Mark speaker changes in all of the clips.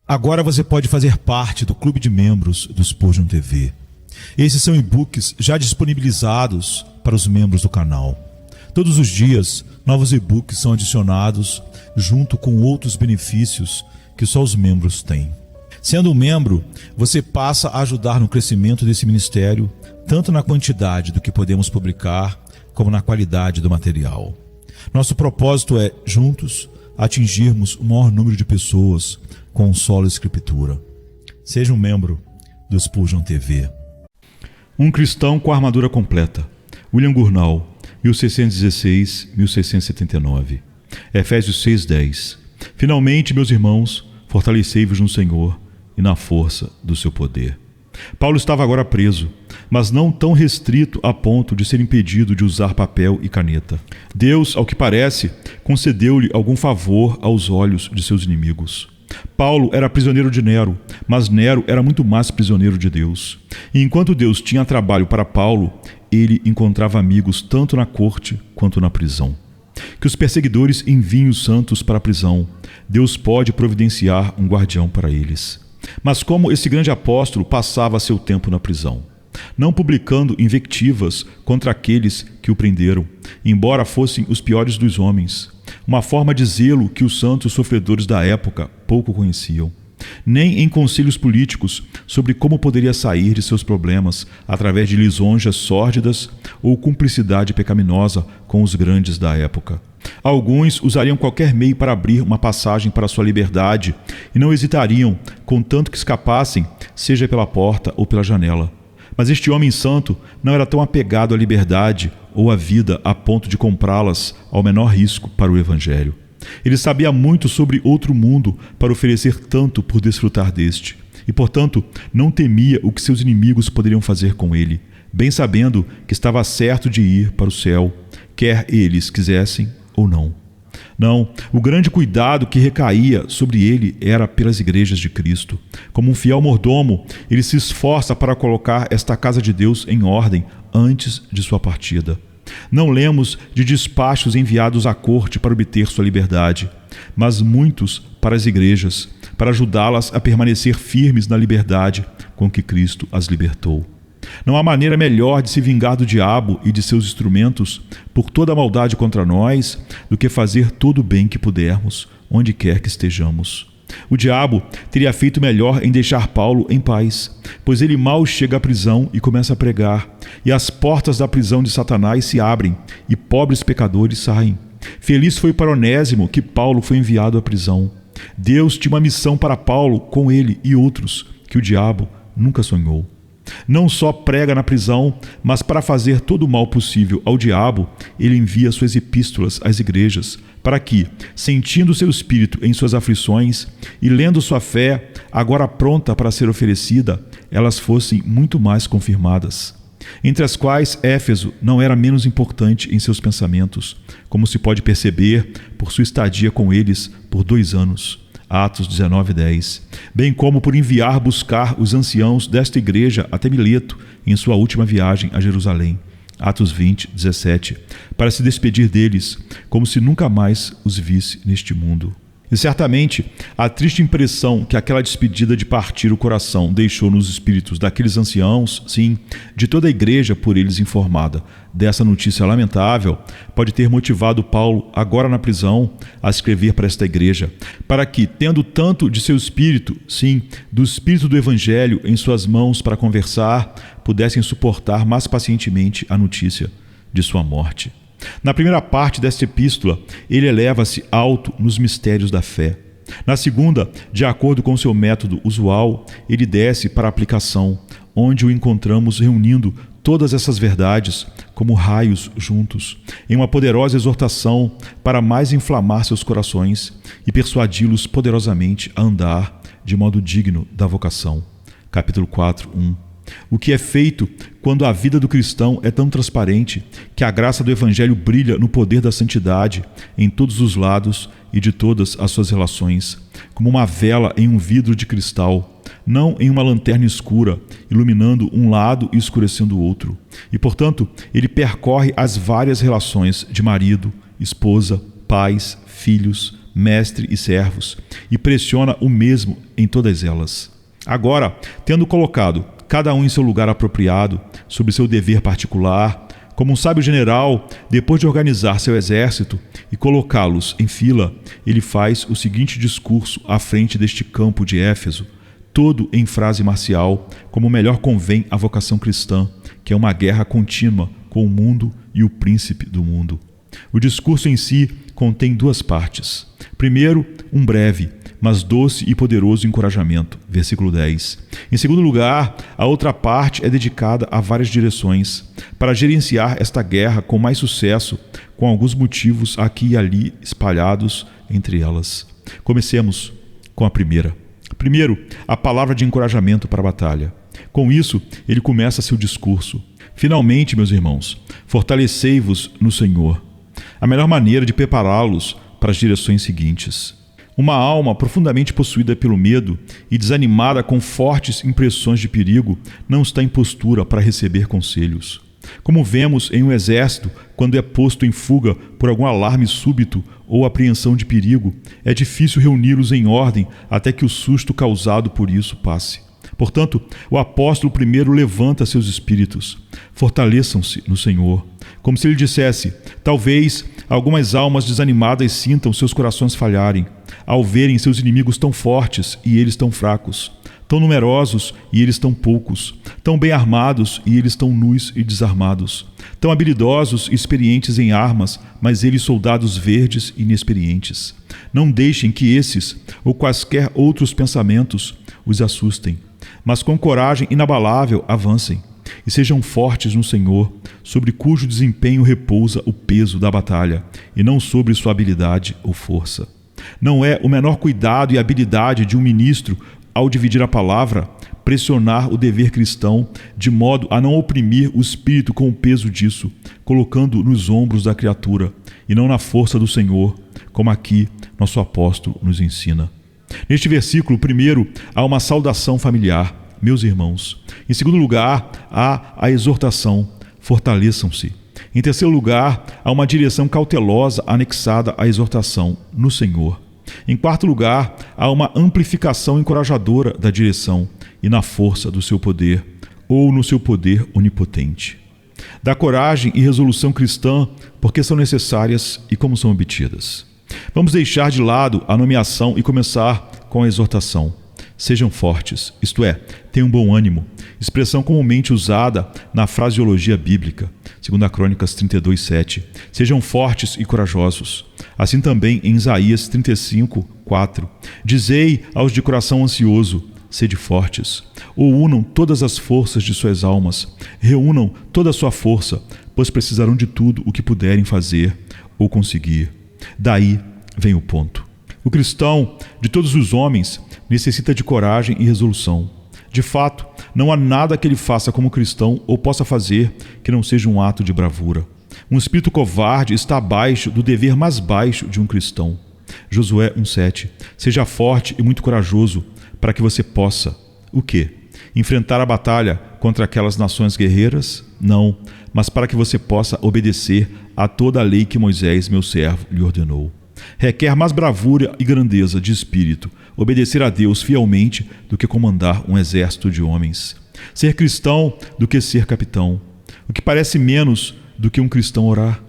Speaker 1: Agora você pode fazer parte do clube de membros do Spurgeon TV. Esses são e-books já disponibilizados para os membros do canal. Todos os dias, novos e-books são adicionados junto com outros benefícios que só os membros têm. Sendo um membro, você passa a ajudar no crescimento desse ministério, tanto na quantidade do que podemos publicar, como na qualidade do material. Nosso propósito é, juntos, atingirmos o maior número de pessoas com solo escritura. Seja um membro do Spurgeon TV. Um cristão com a armadura completa. William Gurnall, 1616-1679. Efésios 6:10. Finalmente, meus irmãos, fortalecei-vos no Senhor e na força do seu poder. Paulo estava agora preso, mas não tão restrito a ponto de ser impedido de usar papel e caneta. Deus, ao que parece, concedeu-lhe algum favor aos olhos de seus inimigos. Paulo era prisioneiro de Nero, mas Nero era muito mais prisioneiro de Deus. E enquanto Deus tinha trabalho para Paulo, ele encontrava amigos tanto na corte quanto na prisão. Que os perseguidores enviem os santos para a prisão. Deus pode providenciar um guardião para eles. Mas como esse grande apóstolo passava seu tempo na prisão? Não publicando invectivas contra aqueles que o prenderam, embora fossem os piores dos homens, uma forma de zelo que os santos sofredores da época pouco conheciam. Nem em conselhos políticos sobre como poderia sair de seus problemas através de lisonjas sórdidas ou cumplicidade pecaminosa com os grandes da época. Alguns usariam qualquer meio para abrir uma passagem para sua liberdade e não hesitariam, contanto que escapassem, seja pela porta ou pela janela. Mas este homem santo não era tão apegado à liberdade ou à vida a ponto de comprá-las ao menor risco para o Evangelho. Ele sabia muito sobre outro mundo para oferecer tanto por desfrutar deste, e, portanto, não temia o que seus inimigos poderiam fazer com ele, bem sabendo que estava certo de ir para o céu, quer eles quisessem ou não. Não, o grande cuidado que recaía sobre ele era pelas igrejas de Cristo. Como um fiel mordomo, ele se esforça para colocar esta casa de Deus em ordem antes de sua partida. Não lemos de despachos enviados à corte para obter sua liberdade, mas muitos para as igrejas, para ajudá-las a permanecer firmes na liberdade com que Cristo as libertou. Não há maneira melhor de se vingar do diabo e de seus instrumentos por toda a maldade contra nós do que fazer todo o bem que pudermos, onde quer que estejamos. O diabo teria feito melhor em deixar Paulo em paz, pois ele mal chega à prisão e começa a pregar, e as portas da prisão de Satanás se abrem, e pobres pecadores saem. Feliz foi para Onésimo que Paulo foi enviado à prisão. Deus tinha uma missão para Paulo com ele e outros que o diabo nunca sonhou. Não só prega na prisão, mas para fazer todo o mal possível ao diabo, ele envia suas epístolas às igrejas, para que, sentindo seu espírito em suas aflições e lendo sua fé, agora pronta para ser oferecida, elas fossem muito mais confirmadas. Entre as quais Éfeso não era menos importante em seus pensamentos, como se pode perceber por sua estadia com eles por 2 anos. Atos 19:10, bem como por enviar buscar os anciãos desta igreja até Mileto em sua última viagem a Jerusalém. Atos 20:17, para se despedir deles, como se nunca mais os visse neste mundo. E certamente, a triste impressão que aquela despedida de partir o coração deixou nos espíritos daqueles anciãos, sim, de toda a igreja por eles informada dessa notícia lamentável, pode ter motivado Paulo, agora na prisão, a escrever para esta igreja, para que, tendo tanto de seu espírito, sim, do espírito do Evangelho em suas mãos para conversar, pudessem suportar mais pacientemente a notícia de sua morte. Na primeira parte desta epístola, ele eleva-se alto nos mistérios da fé. Na segunda, de acordo com seu método usual, ele desce para a aplicação, onde o encontramos reunindo todas essas verdades como raios juntos, em uma poderosa exortação para mais inflamar seus corações e persuadi-los poderosamente a andar de modo digno da vocação. Capítulo 4:1. O que é feito quando a vida do cristão é tão transparente que a graça do Evangelho brilha no poder da santidade em todos os lados e de todas as suas relações, como uma vela em um vidro de cristal, não em uma lanterna escura, iluminando um lado e escurecendo o outro. E, portanto, ele percorre as várias relações de marido, esposa, pais, filhos, mestre e servos, e pressiona o mesmo em todas elas. Agora, tendo colocado cada um em seu lugar apropriado, sobre seu dever particular, como um sábio general, depois de organizar seu exército e colocá-los em fila, ele faz o seguinte discurso à frente deste campo de Éfeso, todo em frase marcial, como melhor convém à vocação cristã, que é uma guerra contínua com o mundo e o príncipe do mundo. O discurso em si contém duas partes. Primeiro, um breve, mas doce e poderoso encorajamento, versículo 10. Em segundo lugar, a outra parte é dedicada a várias direções, para gerenciar esta guerra com mais sucesso, com alguns motivos aqui e ali espalhados entre elas. Comecemos com a primeira. Primeiro, a palavra de encorajamento para a batalha. Com isso, ele começa seu discurso. Finalmente, meus irmãos, fortalecei-vos no Senhor. A melhor maneira de prepará-los para as direções seguintes. Uma alma profundamente possuída pelo medo e desanimada com fortes impressões de perigo não está em postura para receber conselhos. Como vemos em um exército, quando é posto em fuga por algum alarme súbito ou apreensão de perigo, é difícil reuni-los em ordem até que o susto causado por isso passe. Portanto, o apóstolo primeiro levanta seus espíritos. Fortaleçam-se no Senhor. Como se ele dissesse, talvez algumas almas desanimadas sintam seus corações falharem, ao verem seus inimigos tão fortes e eles tão fracos, tão numerosos e eles tão poucos, tão bem armados e eles tão nus e desarmados, tão habilidosos e experientes em armas, mas eles soldados verdes e inexperientes. Não deixem que esses ou quaisquer outros pensamentos os assustem, mas com coragem inabalável avancem e sejam fortes no Senhor, sobre cujo desempenho repousa o peso da batalha, e não sobre sua habilidade ou força. Não é o menor cuidado e habilidade de um ministro, ao dividir a palavra, pressionar o dever cristão, de modo a não oprimir o espírito com o peso disso, colocando nos ombros da criatura, e não na força do Senhor, como aqui nosso apóstolo nos ensina. Neste versículo, primeiro, há uma saudação familiar, meus irmãos. Em segundo lugar, há a exortação, fortaleçam-se. Em terceiro lugar, há uma direção cautelosa anexada à exortação, no Senhor. Em quarto lugar, há uma amplificação encorajadora da direção e na força do seu poder, ou no seu poder onipotente. Da coragem e resolução cristã, porque são necessárias e como são obtidas. Vamos deixar de lado a nomeação e começar com a exortação. Sejam fortes, isto é, tenham bom ânimo, expressão comumente usada na fraseologia bíblica, 2 Crônicas 32:7. Sejam fortes e corajosos. Assim também em Isaías 35:4. Dizei aos de coração ansioso, sede fortes. Ou unam todas as forças de suas almas, reúnam toda a sua força, pois precisarão de tudo o que puderem fazer ou conseguir. Daí vem o ponto. O cristão, de todos os homens, necessita de coragem e resolução. De fato, não há nada que ele faça como cristão ou possa fazer que não seja um ato de bravura. Um espírito covarde está abaixo do dever mais baixo de um cristão. Josué 1:7. Seja forte e muito corajoso para que você possa, o quê? Enfrentar a batalha contra aquelas nações guerreiras? Não, mas para que você possa obedecer a toda a lei que Moisés, meu servo, lhe ordenou. Requer mais bravura e grandeza de espírito obedecer a Deus fielmente do que comandar um exército de homens. Ser cristão do que ser capitão. O que parece menos do que um cristão orar.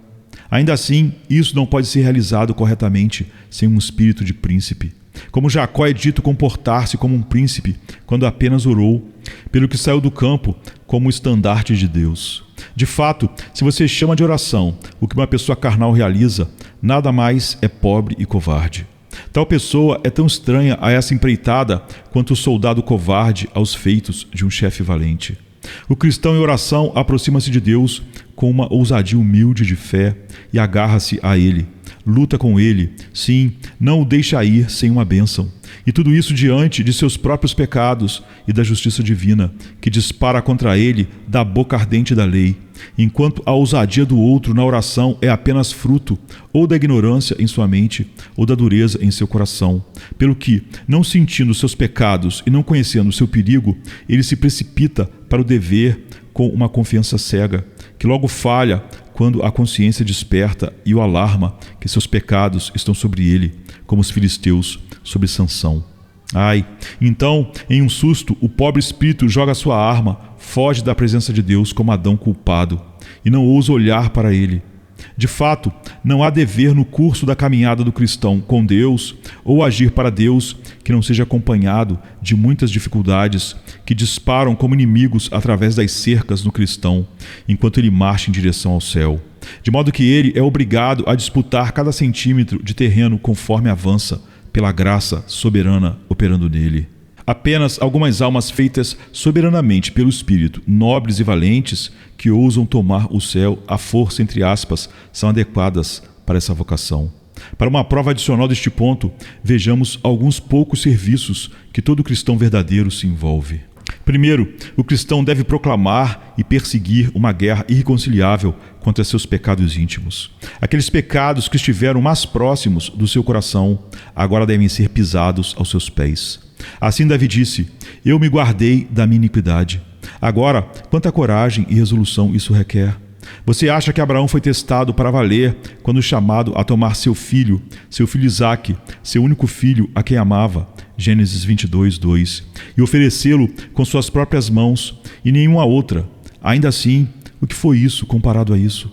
Speaker 1: Ainda assim, isso não pode ser realizado corretamente sem um espírito de príncipe. Como Jacó é dito comportar-se como um príncipe quando apenas orou, pelo que saiu do campo como o estandarte de Deus. De fato, se você chama de oração o que uma pessoa carnal realiza, nada mais é pobre e covarde. Tal pessoa é tão estranha a essa empreitada quanto o soldado covarde aos feitos de um chefe valente. O cristão em oração aproxima-se de Deus com uma ousadia humilde de fé e agarra-se a Ele. Luta com Ele, sim, não o deixa ir sem uma bênção. E tudo isso diante de seus próprios pecados e da justiça divina, que dispara contra ele da boca ardente da lei, enquanto a ousadia do outro na oração é apenas fruto ou da ignorância em sua mente ou da dureza em seu coração. Pelo que, não sentindo seus pecados e não conhecendo seu perigo, ele se precipita para o dever com uma confiança cega, que logo falha quando a consciência desperta e o alarma que seus pecados estão sobre ele, como os filisteus sobre Sansão. Ai, então, em um susto, o pobre espírito joga sua arma, foge da presença de Deus como Adão culpado, e não ousa olhar para ele. De fato, não há dever no curso da caminhada do cristão com Deus ou agir para Deus que não seja acompanhado de muitas dificuldades que disparam como inimigos através das cercas no cristão, enquanto ele marcha em direção ao céu. De modo que ele é obrigado a disputar cada centímetro de terreno conforme avança, pela graça soberana operando nele. Apenas algumas almas feitas soberanamente pelo Espírito, nobres e valentes, que ousam tomar o céu à força, entre aspas, são adequadas para essa vocação. Para uma prova adicional deste ponto, vejamos alguns poucos serviços que todo cristão verdadeiro se envolve. Primeiro, o cristão deve proclamar e perseguir uma guerra irreconciliável contra seus pecados íntimos. Aqueles pecados que estiveram mais próximos do seu coração, agora devem ser pisados aos seus pés. Assim Davi disse: eu me guardei da minha iniquidade. Agora, quanta coragem e resolução isso requer. Você acha que Abraão foi testado para valer quando chamado a tomar seu filho Isaque, seu único filho a quem amava, Gênesis 22, 2, e oferecê-lo com suas próprias mãos e nenhuma outra? Ainda assim, o que foi isso comparado a isso?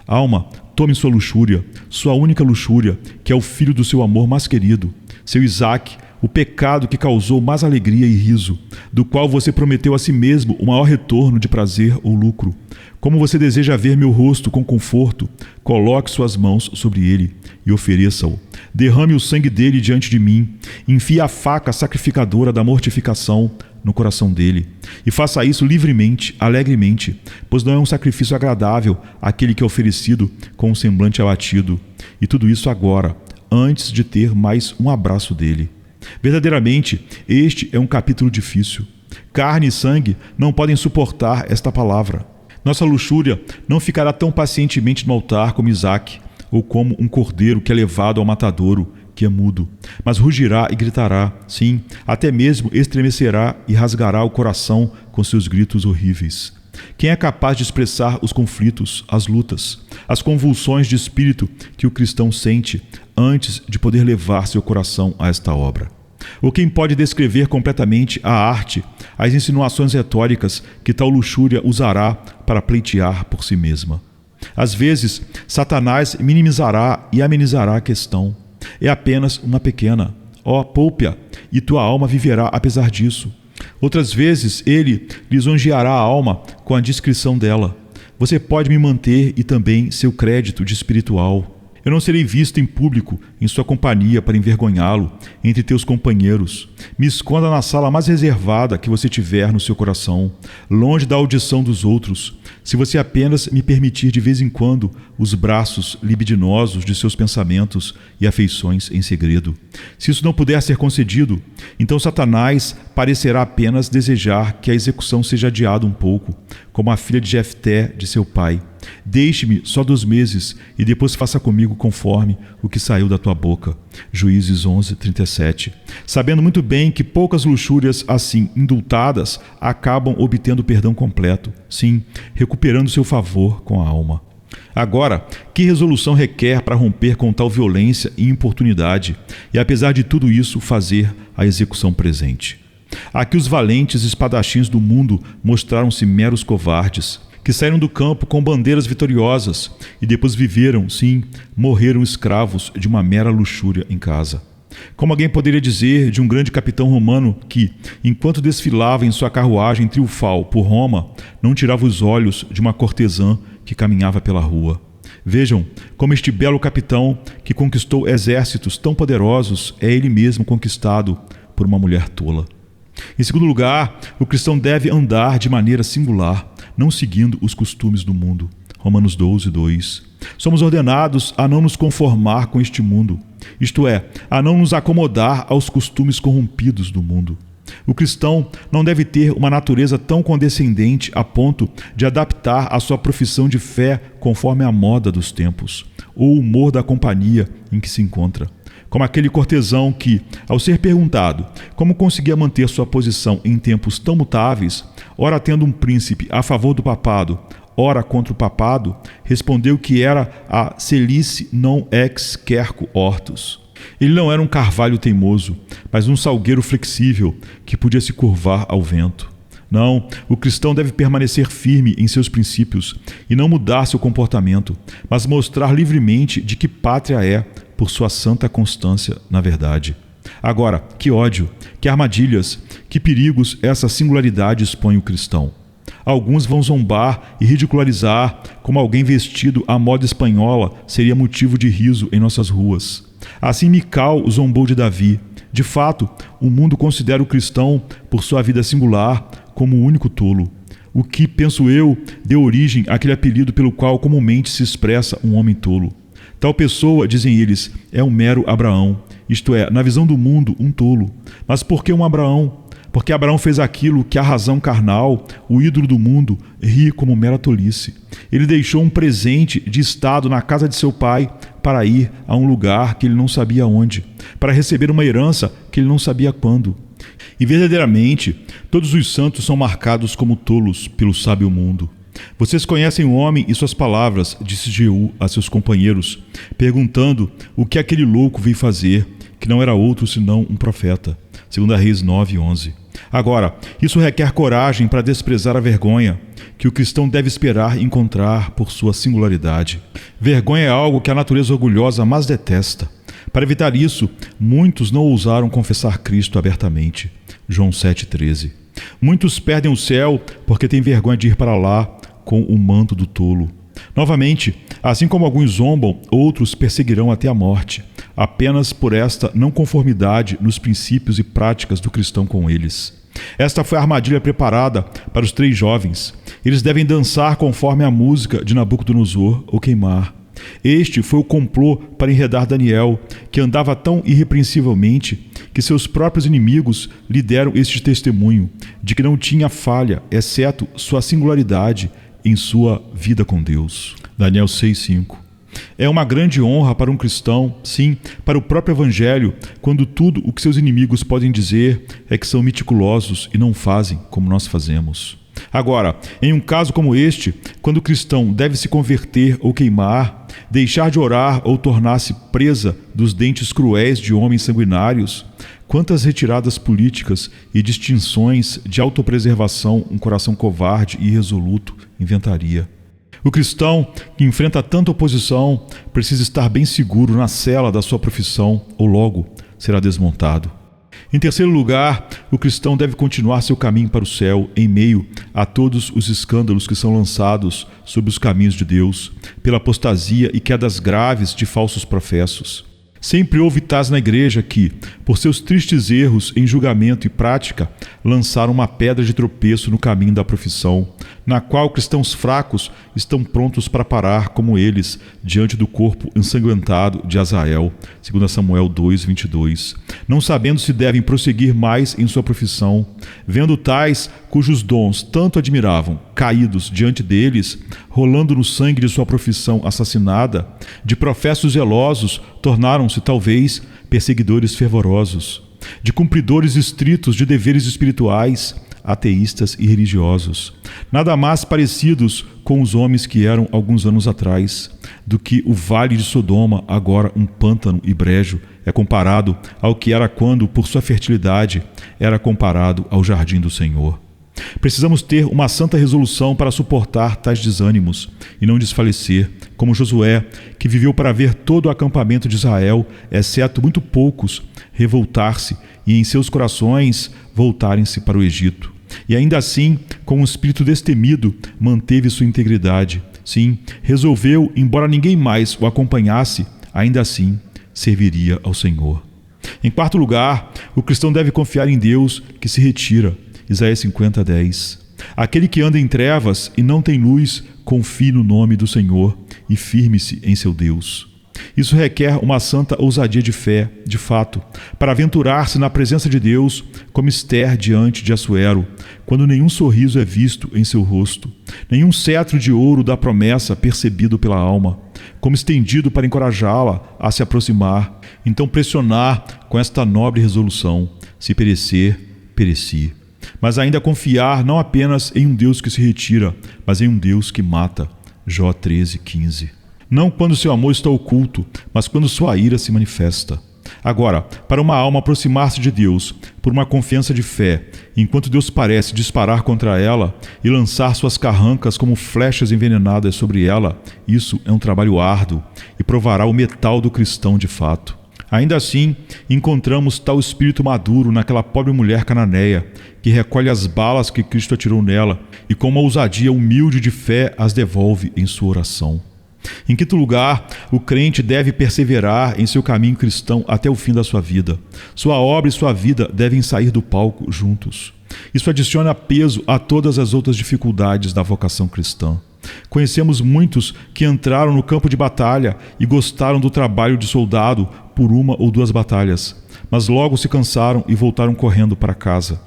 Speaker 1: Alma, tome sua luxúria, sua única luxúria, que é o filho do seu amor mais querido, seu Isaque, o pecado que causou mais alegria e riso, do qual você prometeu a si mesmo o maior retorno de prazer ou lucro. Como você deseja ver meu rosto com conforto, coloque suas mãos sobre ele e ofereça-o. Derrame o sangue dele diante de mim, enfie a faca sacrificadora da mortificação no coração dele. E faça isso livremente, alegremente, pois não é um sacrifício agradável aquele que é oferecido com um semblante abatido. E tudo isso agora, antes de ter mais um abraço dele. Verdadeiramente, este é um capítulo difícil. Carne e sangue não podem suportar esta palavra. Nossa luxúria não ficará tão pacientemente no altar como Isaque, ou como um cordeiro que é levado ao matadouro, que é mudo, mas rugirá e gritará, sim, até mesmo estremecerá e rasgará o coração com seus gritos horríveis. Quem é capaz de expressar os conflitos, as lutas, as convulsões de espírito que o cristão sente antes de poder levar seu coração a esta obra? Ou quem pode descrever completamente a arte, as insinuações retóricas que tal luxúria usará para pleitear por si mesma? Às vezes, Satanás minimizará e amenizará a questão. É apenas uma pequena. Poupe-a, e tua alma viverá apesar disso. Outras vezes, ele lisonjeará a alma com a descrição dela. Você pode me manter e também seu crédito de espiritual. Eu não serei visto em público, em sua companhia, para envergonhá-lo, entre teus companheiros. Me esconda na sala mais reservada que você tiver no seu coração, longe da audição dos outros, se você apenas me permitir de vez em quando os braços libidinosos de seus pensamentos e afeições em segredo. Se isso não puder ser concedido, então Satanás parecerá apenas desejar que a execução seja adiada um pouco, como a filha de Jefté de seu pai. Deixe-me só 2 meses e depois faça comigo conforme o que saiu da tua boca. Juízes 11, 37. Sabendo muito bem que poucas luxúrias assim indultadas acabam obtendo perdão completo, sim, recuperando seu favor com a alma. Agora, que resolução requer para romper com tal violência e importunidade e, apesar de tudo isso, fazer a execução presente? Aqui os valentes espadachins do mundo mostraram-se meros covardes, que saíram do campo com bandeiras vitoriosas e depois viveram, sim, morreram escravos de uma mera luxúria em casa. Como alguém poderia dizer de um grande capitão romano que, enquanto desfilava em sua carruagem triunfal por Roma, não tirava os olhos de uma cortesã que caminhava pela rua? Vejam como este belo capitão, que conquistou exércitos tão poderosos, é ele mesmo conquistado por uma mulher tola. Em segundo lugar, o cristão deve andar de maneira singular, não seguindo os costumes do mundo. Romanos 12, 2. Somos ordenados a não nos conformar com este mundo, isto é, a não nos acomodar aos costumes corrompidos do mundo. O cristão não deve ter uma natureza tão condescendente a ponto de adaptar a sua profissão de fé conforme a moda dos tempos, ou o humor da companhia em que se encontra. Como aquele cortesão que, ao ser perguntado como conseguia manter sua posição em tempos tão mutáveis, ora tendo um príncipe a favor do papado, ora contra o papado, respondeu que era a Selice non ex quercu hortus. Ele não era um carvalho teimoso, mas um salgueiro flexível que podia se curvar ao vento. Não, o cristão deve permanecer firme em seus princípios e não mudar seu comportamento, mas mostrar livremente de que pátria é por sua santa constância na verdade. Agora, que ódio, que armadilhas, que perigos essa singularidade expõe o cristão. Alguns vão zombar e ridicularizar como alguém vestido à moda espanhola seria motivo de riso em nossas ruas. Assim Mical zombou de Davi. De fato, o mundo considera o cristão, por sua vida singular, como o único tolo. O que, penso eu, deu origem àquele apelido pelo qual comumente se expressa um homem tolo. Tal pessoa, dizem eles, é um mero Abraão, isto é, na visão do mundo, um tolo. Mas por que um Abraão? Porque Abraão fez aquilo que a razão carnal, o ídolo do mundo, ri como mera tolice. Ele deixou um presente de estado na casa de seu pai para ir a um lugar que ele não sabia onde, para receber uma herança que ele não sabia quando. E verdadeiramente, todos os santos são marcados como tolos pelo sábio mundo. Vocês conhecem o homem e suas palavras, disse Jeú a seus companheiros, perguntando o que aquele louco veio fazer, que não era outro senão um profeta. 2 Reis 9:11. Agora, isso requer coragem para desprezar a vergonha, que o cristão deve esperar encontrar por sua singularidade. Vergonha é algo que a natureza orgulhosa mais detesta. Para evitar isso, muitos não ousaram confessar Cristo abertamente. João 7,13. Muitos perdem o céu porque têm vergonha de ir para lá com o manto do tolo. Novamente, assim como alguns zombam, outros perseguirão até a morte, apenas por esta não conformidade nos princípios e práticas do cristão com eles. Esta foi a armadilha preparada para os 3 jovens. Eles devem dançar conforme a música de Nabucodonosor ou queimar. Este foi o complô para enredar Daniel, que andava tão irrepreensivelmente que seus próprios inimigos lhe deram este testemunho de que não tinha falha, exceto sua singularidade em sua vida com Deus. Daniel 6:5. É uma grande honra para um cristão, sim, para o próprio Evangelho, quando tudo o que seus inimigos podem dizer é que são meticulosos e não fazem como nós fazemos. Agora, em um caso como este, quando o cristão deve se converter ou queimar, deixar de orar ou tornar-se presa dos dentes cruéis de homens sanguinários, quantas retiradas políticas e distinções de autopreservação um coração covarde e irresoluto inventaria. O cristão que enfrenta tanta oposição precisa estar bem seguro na cela da sua profissão ou logo será desmontado. Em terceiro lugar, o cristão deve continuar seu caminho para o céu em meio a todos os escândalos que são lançados sobre os caminhos de Deus, pela apostasia e quedas graves de falsos professos. Sempre houve tais na igreja que, por seus tristes erros em julgamento e prática, lançaram uma pedra de tropeço no caminho da profissão, na qual cristãos fracos estão prontos para parar como eles, diante do corpo ensanguentado de Azael, 2 Samuel 2:22, não sabendo se devem prosseguir mais em sua profissão, vendo tais cujos dons tanto admiravam, caídos diante deles, rolando no sangue de sua profissão assassinada, de professos zelosos tornaram-se talvez perseguidores fervorosos, de cumpridores estritos de deveres espirituais, ateístas e religiosos, nada mais parecidos com os homens que eram alguns anos atrás, do que o vale de Sodoma, agora um pântano e brejo, é comparado ao que era quando, por sua fertilidade, era comparado ao jardim do Senhor. Precisamos ter uma santa resolução para suportar tais desânimos e não desfalecer, como Josué, que viveu para ver todo o acampamento de Israel, exceto muito poucos, revoltar-se e em seus corações voltarem-se para o Egito. E ainda assim, com um espírito destemido, manteve sua integridade. Sim, resolveu, embora ninguém mais o acompanhasse, ainda assim serviria ao Senhor. Em quarto lugar, o cristão deve confiar em Deus que se retira. Isaías 50:10. Aquele que anda em trevas e não tem luz, confie no nome do Senhor e firme-se em seu Deus. Isso requer uma santa ousadia de fé, de fato, para aventurar-se na presença de Deus como Ester diante de Assuero, quando nenhum sorriso é visto em seu rosto, nenhum cetro de ouro da promessa percebido pela alma, como estendido para encorajá-la a se aproximar, então pressionar com esta nobre resolução: se perecer, pereci. mas ainda confiar não apenas em um Deus que se retira, mas em um Deus que mata. Jó 13:15. Não quando seu amor está oculto, mas quando sua ira se manifesta. Agora, para uma alma aproximar-se de Deus por uma confiança de fé, enquanto Deus parece disparar contra ela e lançar suas carrancas como flechas envenenadas sobre ela, isso é um trabalho árduo e provará o metal do cristão de fato. Ainda assim, encontramos tal espírito maduro naquela pobre mulher cananeia, que recolhe as balas que Cristo atirou nela e com uma ousadia humilde de fé as devolve em sua oração. Em quinto lugar, o crente deve perseverar em seu caminho cristão até o fim da sua vida. Sua obra e sua vida devem sair do palco juntos. Isso adiciona peso a todas as outras dificuldades da vocação cristã. Conhecemos muitos que entraram no campo de batalha e gostaram do trabalho de soldado por uma ou duas batalhas, mas logo se cansaram e voltaram correndo para casa.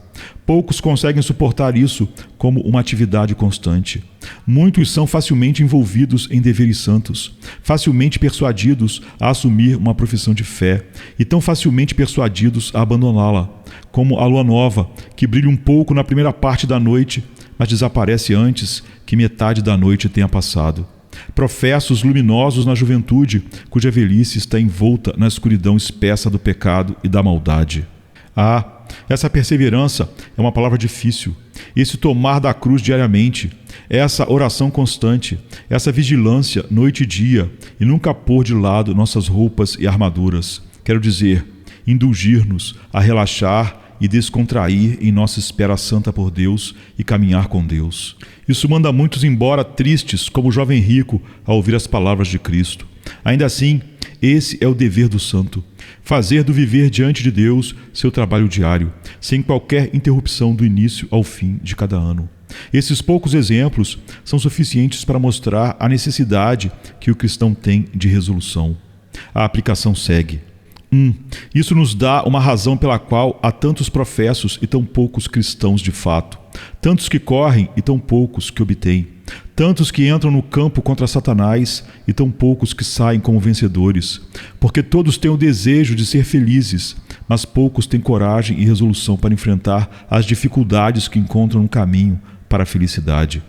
Speaker 1: Poucos conseguem suportar isso como uma atividade constante. Muitos são facilmente envolvidos em deveres santos, facilmente persuadidos a assumir uma profissão de fé e tão facilmente persuadidos a abandoná-la, como a lua nova, que brilha um pouco na primeira parte da noite, mas desaparece antes que metade da noite tenha passado. Professos luminosos na juventude, cuja velhice está envolta na escuridão espessa do pecado e da maldade. Essa perseverança é uma palavra difícil. Esse tomar da cruz diariamente, essa oração constante, essa vigilância noite e dia, e nunca pôr de lado nossas roupas e armaduras. Quero dizer, indulgir-nos a relaxar e descontrair em nossa espera santa por Deus e caminhar com Deus. Isso manda muitos embora tristes, como o jovem rico, ao ouvir as palavras de Cristo. Ainda assim, esse é o dever do santo: fazer do viver diante de Deus seu trabalho diário, sem qualquer interrupção do início ao fim de cada ano. Esses poucos exemplos são suficientes para mostrar a necessidade que o cristão tem de resolução. A aplicação segue. Isso nos dá uma razão pela qual há tantos professos e tão poucos cristãos de fato, tantos que correm e tão poucos que obtêm, tantos que entram no campo contra Satanás e tão poucos que saem como vencedores, porque todos têm o desejo de ser felizes, mas poucos têm coragem e resolução para enfrentar as dificuldades que encontram no caminho para a felicidade.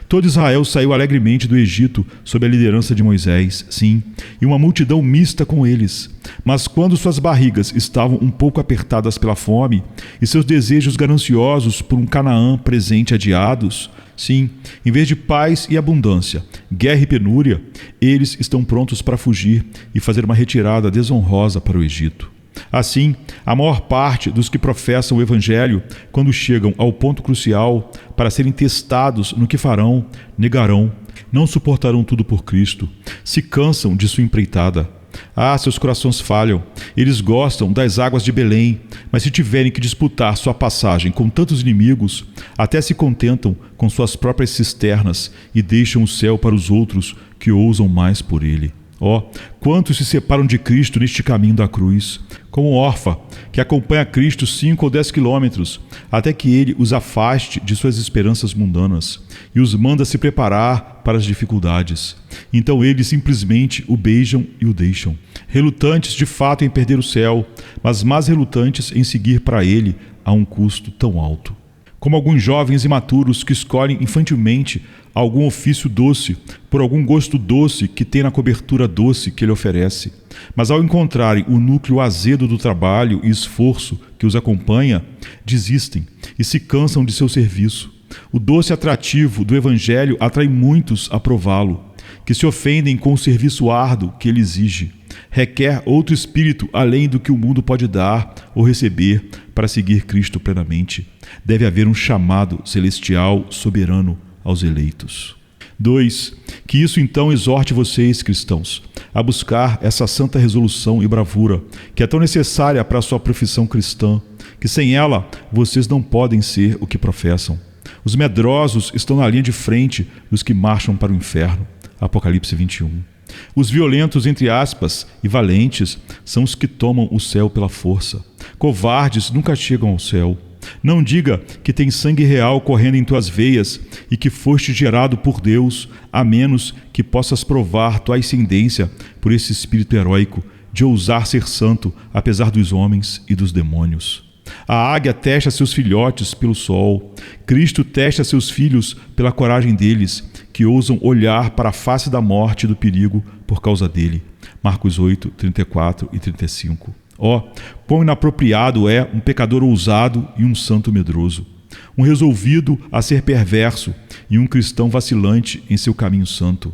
Speaker 1: Todo Israel saiu alegremente do Egito sob a liderança de Moisés, sim, e uma multidão mista com eles. Mas quando suas barrigas estavam um pouco apertadas pela fome e seus desejos gananciosos por um Canaã presente adiados, sim, em vez de paz e abundância, guerra e penúria, eles estão prontos para fugir e fazer uma retirada desonrosa para o Egito. Assim, a maior parte dos que professam o Evangelho, quando chegam ao ponto crucial para serem testados no que farão, negarão, não suportarão tudo por Cristo, se cansam de sua empreitada. Seus corações falham, eles gostam das águas de Belém, mas se tiverem que disputar sua passagem com tantos inimigos, até se contentam com suas próprias cisternas e deixam o céu para os outros que ousam mais por ele. Quantos se separam de Cristo neste caminho da cruz, como órfã que acompanha Cristo 5 ou 10 quilômetros, até que ele os afaste de suas esperanças mundanas e os manda se preparar para as dificuldades. Então eles simplesmente o beijam e o deixam, relutantes de fato em perder o céu, mas mais relutantes em seguir para ele a um custo tão alto. Como alguns jovens imaturos que escolhem infantilmente algum ofício doce por algum gosto doce que tem na cobertura doce que ele oferece, mas ao encontrarem o núcleo azedo do trabalho e esforço que os acompanha, desistem e se cansam de seu serviço. O doce atrativo do Evangelho atrai muitos a prová-lo, que se ofendem com o serviço árduo que ele exige. Requer outro espírito além do que o mundo pode dar ou receber para seguir Cristo plenamente. Deve haver um chamado celestial soberano aos eleitos. 2. Que isso então exorte vocês, cristãos, a buscar essa santa resolução e bravura que é tão necessária para a sua profissão cristã, que sem ela vocês não podem ser o que professam. Os medrosos estão na linha de frente dos que marcham para o inferno. Apocalipse 21. Os violentos, entre aspas, e valentes são os que tomam o céu pela força. Covardes nunca chegam ao céu. Não diga que tem sangue real correndo em tuas veias e que foste gerado por Deus, a menos que possas provar tua ascendência por esse espírito heróico de ousar ser santo apesar dos homens e dos demônios. A águia testa seus filhotes pelo sol. Cristo testa seus filhos pela coragem deles, que ousam olhar para a face da morte e do perigo por causa dele. Marcos 8, 34 e 35. Quão inapropriado é um pecador ousado e um santo medroso, um resolvido a ser perverso e um cristão vacilante em seu caminho santo.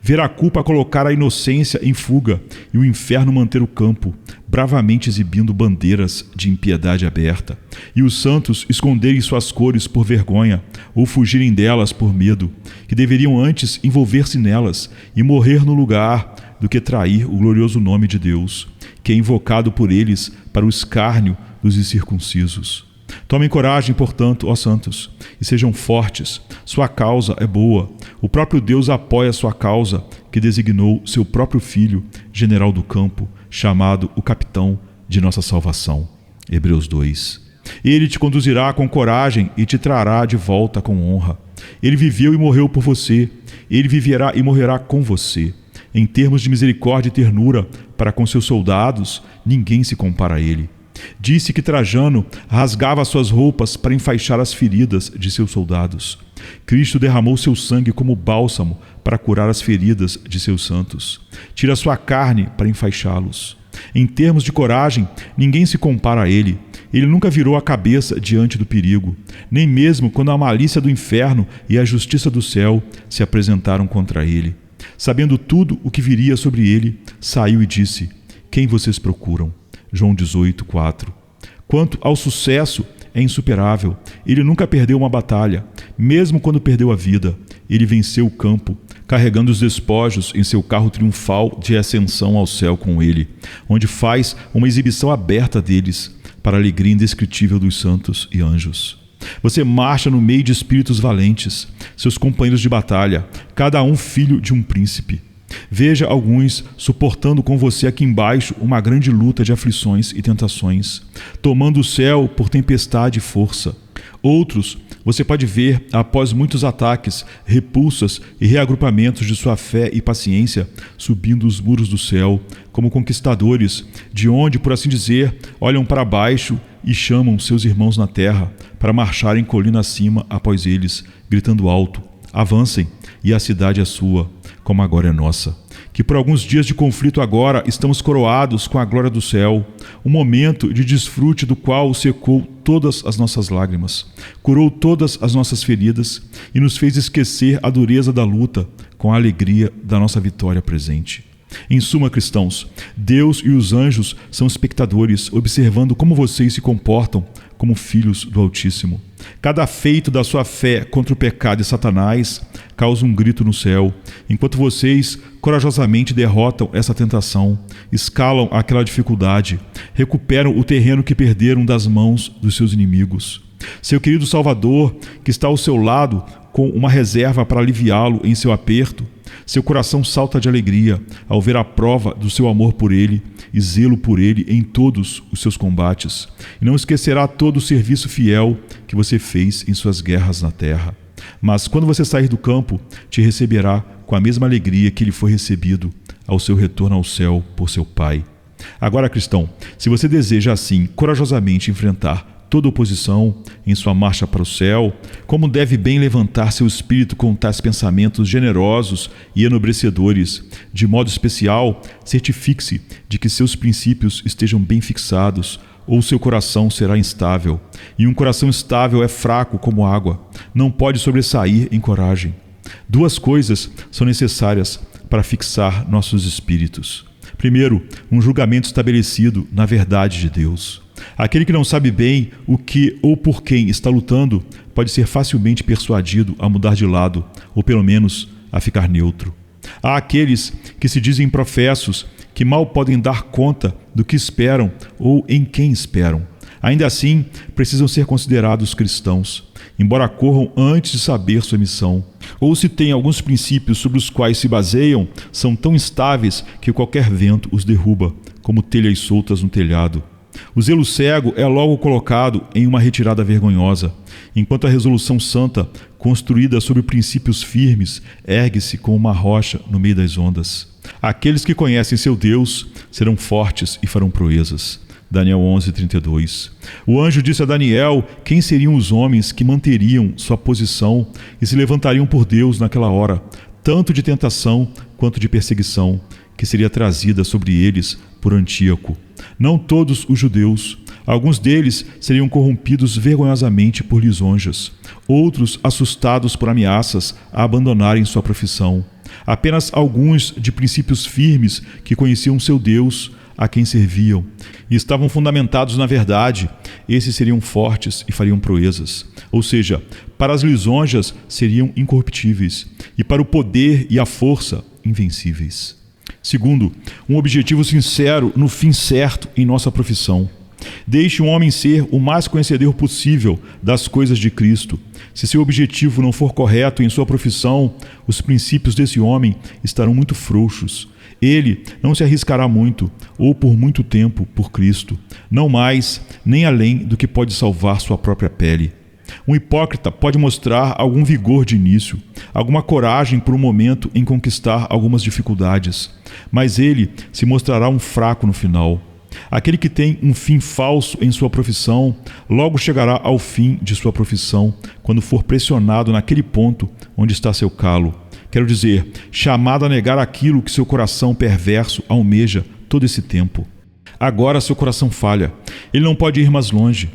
Speaker 1: Ver a culpa colocar a inocência em fuga e o inferno manter o campo, bravamente exibindo bandeiras de impiedade aberta, e os santos esconderem suas cores por vergonha ou fugirem delas por medo, que deveriam antes envolver-se nelas e morrer no lugar do que trair o glorioso nome de Deus, que é invocado por eles para o escárnio dos incircuncisos. Tomem coragem, portanto, ó santos, e sejam fortes. Sua causa é boa. O próprio Deus apoia sua causa, que designou seu próprio Filho, general do campo, chamado o capitão de nossa salvação. Hebreus 2. Ele te conduzirá com coragem e te trará de volta com honra. Ele viveu e morreu por você. Ele viverá e morrerá com você. Em termos de misericórdia e ternura para com seus soldados, ninguém se compara a ele. Disse que Trajano rasgava suas roupas para enfaixar as feridas de seus soldados. Cristo derramou seu sangue como bálsamo para curar as feridas de seus santos. Tira sua carne para enfaixá-los. Em termos de coragem, ninguém se compara a ele. Ele nunca virou a cabeça diante do perigo, nem mesmo quando a malícia do inferno e a justiça do céu se apresentaram contra ele. Sabendo tudo o que viria sobre ele, saiu e disse: "Quem vocês procuram?" João 18, 4. Quanto ao sucesso, é insuperável. Ele nunca perdeu uma batalha. Mesmo quando perdeu a vida, ele venceu o campo, carregando os despojos em seu carro triunfal de ascensão ao céu com ele, onde faz uma exibição aberta deles, para a alegria indescritível dos santos e anjos. Você marcha no meio de espíritos valentes, seus companheiros de batalha, cada um filho de um príncipe. Veja alguns suportando com você aqui embaixo uma grande luta de aflições e tentações, tomando o céu por tempestade e força. Outros você pode ver, após muitos ataques, repulsas e reagrupamentos de sua fé e paciência, subindo os muros do céu, como conquistadores, de onde, por assim dizer, olham para baixo e chamam seus irmãos na terra, para marcharem colina acima após eles, gritando alto: "Avancem, e a cidade é sua, como agora é nossa." Que por alguns dias de conflito agora estamos coroados com a glória do céu, um momento de desfrute do qual secou todas as nossas lágrimas, curou todas as nossas feridas e nos fez esquecer a dureza da luta com a alegria da nossa vitória presente. Em suma, cristãos, Deus e os anjos são espectadores, observando como vocês se comportam como filhos do Altíssimo. Cada feito da sua fé contra o pecado e Satanás causa um grito no céu, enquanto vocês corajosamente derrotam essa tentação, escalam aquela dificuldade, recuperam o terreno que perderam das mãos dos seus inimigos. Seu querido Salvador, que está ao seu lado com uma reserva para aliviá-lo em seu aperto, seu coração salta de alegria ao ver a prova do seu amor por ele e zelo por ele em todos os seus combates, e não esquecerá todo o serviço fiel que você fez em suas guerras na terra. Mas quando você sair do campo, te receberá com a mesma alegria que ele foi recebido ao seu retorno ao céu por seu Pai. Agora, cristão, se você deseja assim corajosamente enfrentar toda oposição em sua marcha para o céu, como deve bem levantar seu espírito com tais pensamentos generosos e enobrecedores, de modo especial, certifique-se de que seus princípios estejam bem fixados, ou seu coração será instável. E um coração estável é fraco como água, não pode sobressair em coragem. Duas coisas são necessárias para fixar nossos espíritos. Primeiro, um julgamento estabelecido na verdade de Deus. Aquele que não sabe bem o que ou por quem está lutando pode ser facilmente persuadido a mudar de lado, ou pelo menos a ficar neutro. Há aqueles que se dizem professos, que mal podem dar conta do que esperam ou em quem esperam. Ainda assim, precisam ser considerados cristãos, embora corram antes de saber sua missão. Ou se têm alguns princípios sobre os quais se baseiam, são tão instáveis que qualquer vento os derruba, como telhas soltas no telhado. O zelo cego é logo colocado em uma retirada vergonhosa, enquanto a resolução santa, construída sobre princípios firmes, ergue-se como uma rocha no meio das ondas. Aqueles que conhecem seu Deus serão fortes e farão proezas. Daniel 11:32. O anjo disse a Daniel quem seriam os homens que manteriam sua posição e se levantariam por Deus naquela hora, tanto de tentação quanto de perseguição, que seria trazida sobre eles por Antíoco. Não todos os judeus. Alguns deles seriam corrompidos vergonhosamente por lisonjas, outros assustados por ameaças a abandonarem sua profissão. Apenas alguns de princípios firmes que conheciam seu Deus, a quem serviam, e estavam fundamentados na verdade, esses seriam fortes e fariam proezas. Ou seja, para as lisonjas seriam incorruptíveis, e para o poder e a força, invencíveis. Segundo, um objetivo sincero no fim certo em nossa profissão. Deixe um homem ser o mais conhecedor possível das coisas de Cristo. Se seu objetivo não for correto em sua profissão, os princípios desse homem estarão muito frouxos. Ele não se arriscará muito, ou por muito tempo, por Cristo, não mais nem além do que pode salvar sua própria pele. Um hipócrita pode mostrar algum vigor de início, alguma coragem por um momento em conquistar algumas dificuldades, mas ele se mostrará um fraco no final. Aquele que tem um fim falso em sua profissão, logo chegará ao fim de sua profissão, quando for pressionado naquele ponto onde está seu calo. Quero dizer, chamado a negar aquilo que seu coração perverso almeja todo esse tempo. Agora seu coração falha. Ele não pode ir mais longe.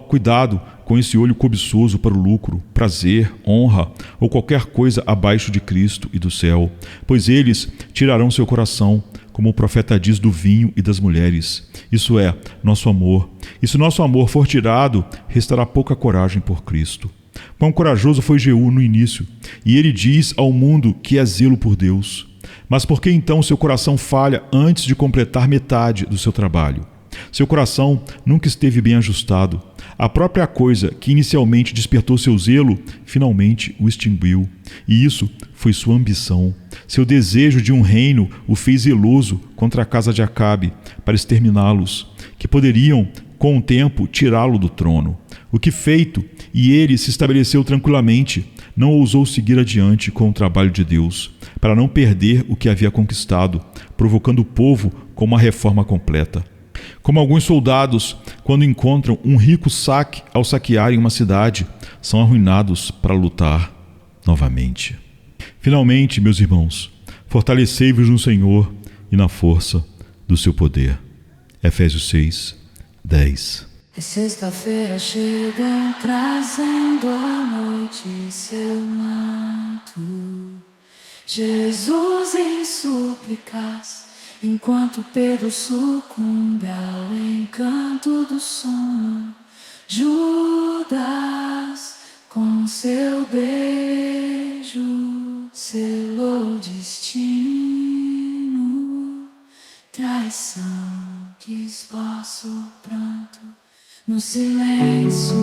Speaker 1: Cuidado com esse olho cobiçoso para o lucro, prazer, honra ou qualquer coisa abaixo de Cristo e do céu, pois eles tirarão seu coração, como o profeta diz do vinho e das mulheres, isso é, nosso amor. E se nosso amor for tirado, restará pouca coragem por Cristo. Quão corajoso foi Jeú no início, e ele diz ao mundo que é zelo por Deus. Mas por que então seu coração falha antes de completar metade do seu trabalho? Seu coração nunca esteve bem ajustado. A própria coisa que inicialmente despertou seu zelo, finalmente o extinguiu. E isso foi sua ambição. Seu desejo de um reino o fez zeloso contra a casa de Acabe, para exterminá-los, que poderiam, com o tempo, tirá-lo do trono. O que feito, e ele se estabeleceu tranquilamente, não ousou seguir adiante com o trabalho de Deus, para não perder o que havia conquistado, provocando o povo com uma reforma completa. Como alguns soldados, quando encontram um rico saque ao saquearem uma cidade, são arruinados para lutar novamente. Finalmente, meus irmãos, fortalecei-vos no Senhor e na força do seu poder. Efésios 6:10.
Speaker 2: É sexta-feira chega trazendo a noite seu manto. Jesus em súplicas, enquanto Pedro sucumbe ao encanto do sono. Judas, com seu beijo, selou o destino. Traição que esboça o pranto. No silêncio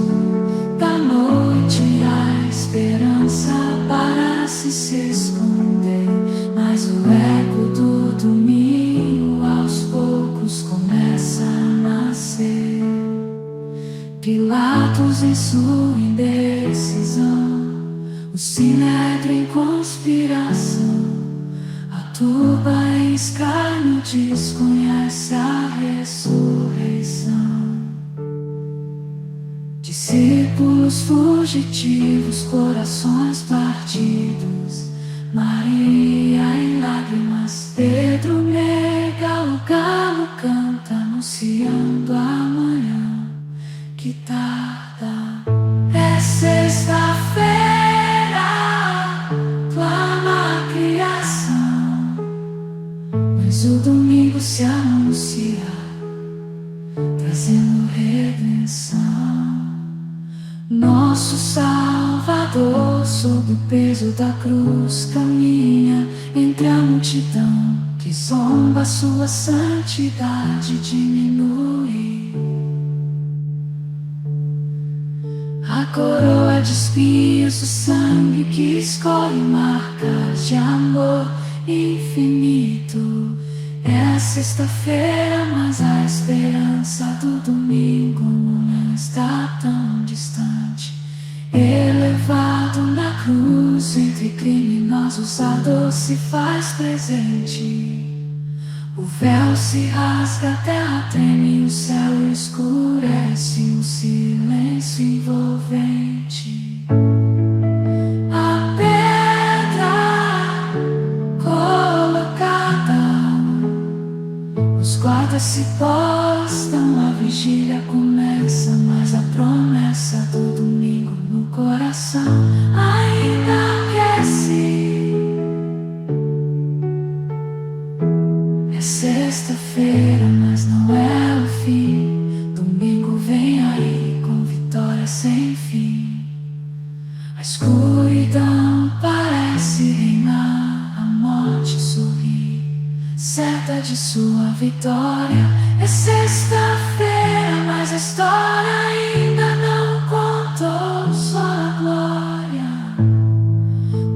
Speaker 2: da noite, a esperança parece se esconder, mas o eco do domingo aos poucos começa a nascer. Pilatos em sua indecisão, o sinédrio em conspiração, a turba em escárnio desconhece a ressurreição. Discípulos fugitivos, corações partidos, Maria em lágrimas, Pedro nega, o galo canta, anunciando amanhã que tarda. É sexta-feira, clama a criação, mas o domingo se anuncia, trazendo redenção. Nosso Salvador, sob o peso da cruz, caminha entre a multidão que zomba, sua santidade diminui. A coroa de espinhos, o sangue que escolhe marcas de amor infinito. É a sexta-feira, mas a esperança do domingo não está tão distante. Elevado na cruz, entre criminosos a dor se faz presente. O véu se rasga, a terra treme, o céu escurece, um silêncio envolvente. A pedra colocada, os guardas se postam, a vigília começa, mas a promessa do domingo no coração ainda aquece. É sexta-feira, mas não é o fim. Domingo vem aí com vitória sem fim. A escuridão parece reinar, a morte sorri, certa de sua vitória. É sexta-feira, mas a história ainda não contou só a glória.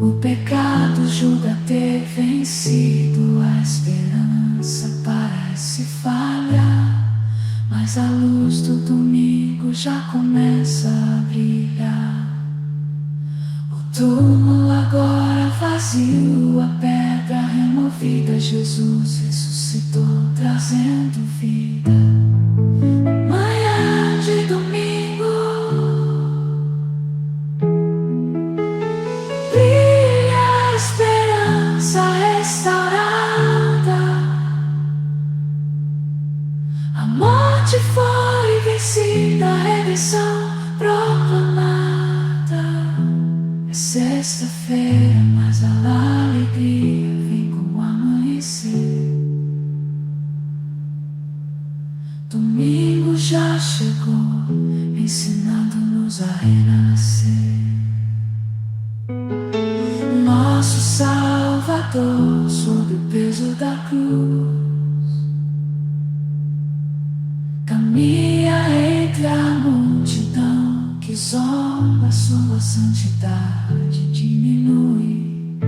Speaker 2: O pecado julga ter vencido, a esperança parece falhar, mas a luz do domingo já começa a brilhar. O túmulo agora vazio, a pedra removida, Jesus ressuscitou, trazendo vida. Manhã de domingo, brilha a esperança restaurada. A morte foi vencida, a redenção proclamada. É sexta-feira, mas a alegria vem com o amanhecer. Domingo já chegou, ensinando-nos a renascer. Nosso Salvador, sob o peso da cruz, caminha entre a multidão que zomba, sua santidade diminui.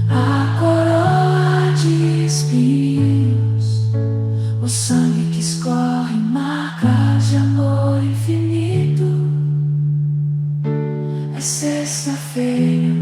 Speaker 2: A coroa de espinhos, o sangue que escorre, marcas de amor infinito. É sexta-feira,